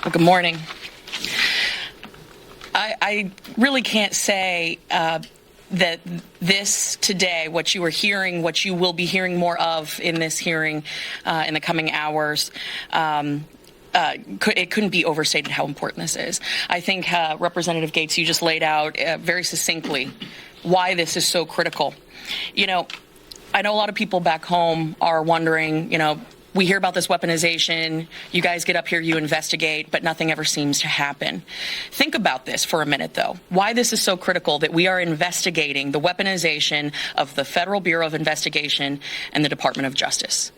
Well, good morning. I really can't say that this today, what you are hearing, what you will be hearing more of in this hearing in the coming hours, it couldn't be overstated how important this is. I think Representative Gates, you just laid out very succinctly why this is so critical. You know, I know a lot of people back home are wondering, you know, we hear about this weaponization, you guys get up here, you investigate, but nothing ever seems to happen. Think about this for a minute, though. Why this is so critical that we are investigating the weaponization of the Federal Bureau of Investigation and the Department of Justice.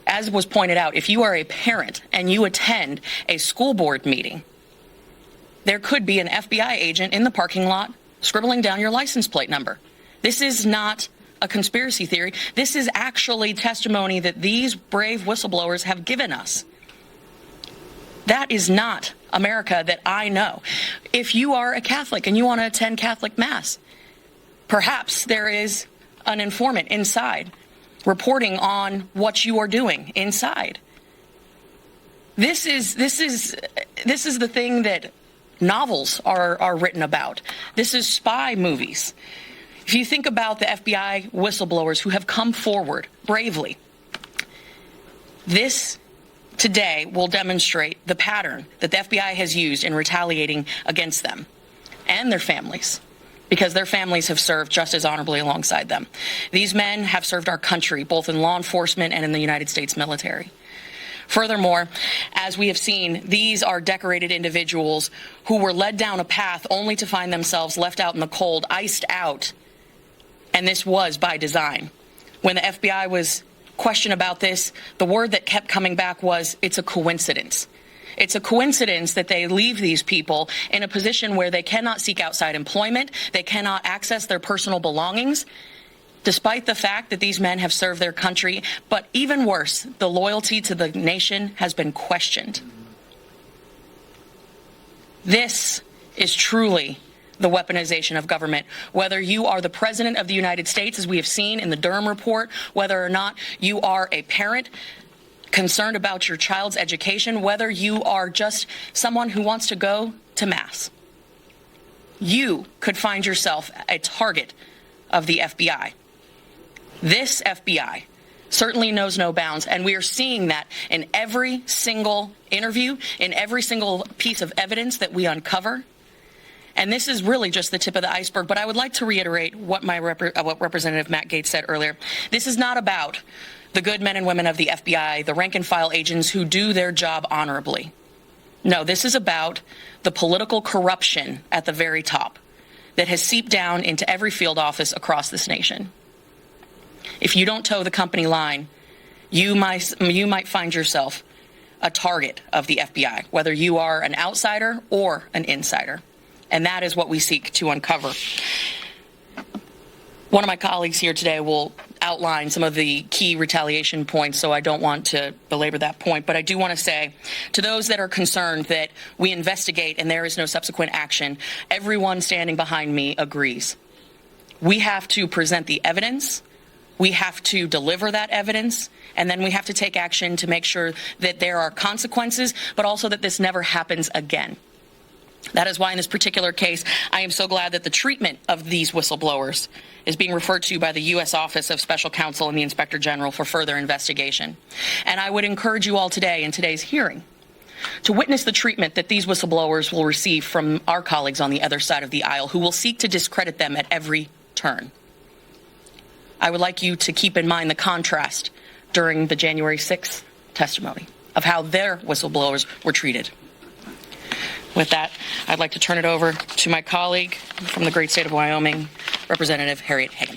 As was pointed out, if you are a parent and you attend a school board meeting, there could be an FBI agent in the parking lot scribbling down your license plate number. This is not a conspiracy theory. This is actually testimony that these brave whistleblowers have given us. That is not America that I know. If you are a Catholic and you want to attend Catholic Mass, perhaps there is an informant inside reporting on what you are doing inside. This is the thing that novels are written about. This is spy movies. If you think about the FBI whistleblowers who have come forward bravely, this today will demonstrate the pattern that the FBI has used in retaliating against them and their families, because their families have served just as honorably alongside them. These men have served our country, both in law enforcement and in the United States military. Furthermore, as we have seen, these are decorated individuals who were led down a path only to find themselves left out in the cold, iced out. And this was by design. When the FBI was questioned about this, the word that kept coming back was, it's a coincidence. It's a coincidence that they leave these people in a position where they cannot seek outside employment, they cannot access their personal belongings, despite the fact that these men have served their country. But even worse, the loyalty to the nation has been questioned. This is truly the weaponization of government. Whether you are the President of the United States, as we have seen in the Durham report, whether or not you are a parent concerned about your child's education, whether you are just someone who wants to go to Mass, you could find yourself a target of the FBI. This FBI certainly knows no bounds, and we are seeing that in every single interview, in every single piece of evidence that we uncover. And this is really just the tip of the iceberg, but I would like to reiterate what what Representative Matt Gaetz said earlier. This is not about the good men and women of the FBI, the rank and file agents who do their job honorably. No, this is about the political corruption at the very top that has seeped down into every field office across this nation. If you don't toe the company line, you might find yourself a target of the FBI, whether you are an outsider or an insider. And that is what we seek to uncover. One of my colleagues here today will outline some of the key retaliation points, so I don't want to belabor that point. But I do want to say to those that are concerned that we investigate and there is no subsequent action, everyone standing behind me agrees. We have to present the evidence, we have to deliver that evidence, and then we have to take action to make sure that there are consequences, but also that this never happens again. That is why in this particular case, I am so glad that the treatment of these whistleblowers is being referred to by the U.S. Office of Special Counsel and the Inspector General for further investigation. And I would encourage you all today in today's hearing to witness the treatment that these whistleblowers will receive from our colleagues on the other side of the aisle who will seek to discredit them at every turn. I would like you to keep in mind the contrast during the January 6th testimony of how their whistleblowers were treated. With that, I'd like to turn it over to my colleague from the great state of Wyoming, Representative Harriet Hageman.